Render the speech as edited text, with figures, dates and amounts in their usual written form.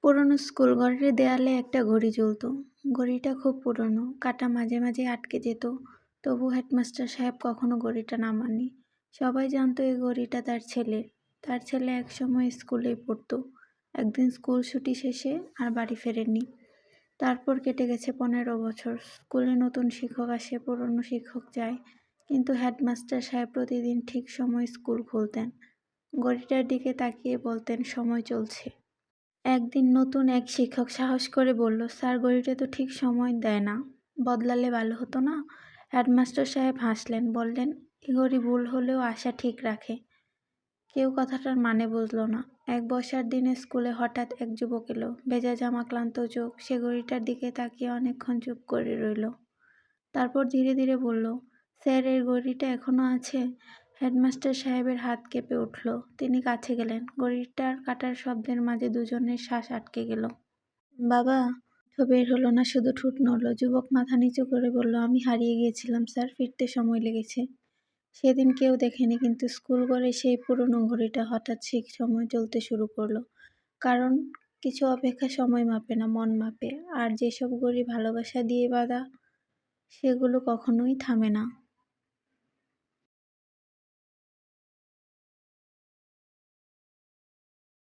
পুরনো স্কুল ঘরের দেয়ালে একটা ঘড়ি ঝুলতো। ঘড়িটা খুব পুরনো, কাঁটা মাঝে মাঝে আটকে যেত। তবু হেডমাস্টার সাহেব কখনো ঘড়িটা নামাননি। সবাই জানতো এই ঘড়িটা তার ছেলের। তার ছেলে একসময় স্কুলেই পড়তো। একদিন স্কুল ছুটি শেষে আর বাড়ি ফেরেননি। তারপর কেটে গেছে 15 বছর। স্কুলে নতুন শিক্ষক আসে, পুরনো শিক্ষক যায়, কিন্তু হেডমাস্টার সাহেব প্রতিদিন ঠিক সময় স্কুল খুলতেন। ঘড়িটার দিকে তাকিয়ে বলতেন, সময় চলছে। একদিন নতুন এক শিক্ষক সাহস করে বলল, স্যার ঘড়িটা তো ঠিক সময় দেয় না, বদলালে ভালো হতো না? হেডমাস্টার সাহেব হাসলেন, বললেন, এই ঘড়ি ভুল হলেও আশা ঠিক রাখে। কেউ কথাটার মানে বুঝল না। এক বর্ষার দিনে স্কুলে হঠাৎ এক যুবক এলো, ভেজা জামা, ক্লান্ত চোখ। সে ঘড়িটার দিকে তাকিয়ে অনেকক্ষণ চুপ করে রইল। তারপর ধীরে ধীরে বলল, স্যার এর ঘড়িটা এখনো আছে? হেডমাস্টার সাহেবের হাত কেঁপে উঠল। তিনি কাছে গেলেন। ঘড়িটার কাঁটার শব্দের মাঝে দুজনের শ্বাস আটকে গেল। বাবা! তো বের হলো না, শুধু ঠোঁট নড়ল। যুবক মাথা নিচু করে বলল, আমি হারিয়ে গিয়েছিলাম স্যার, ফিরতে সময় লেগেছে। সেদিন কেউ দেখেনি, কিন্তু স্কুল ঘরে সেই পুরনো ঘড়িটা হঠাৎ ঠিক সময় চলতে শুরু করলো। কারণ কিছু অপেক্ষা সময় মাপে না, মন মাপে। আর যেসব ঘড়ি ভালোবাসা দিয়ে বাঁধা, সেগুলো কখনোই থামে না।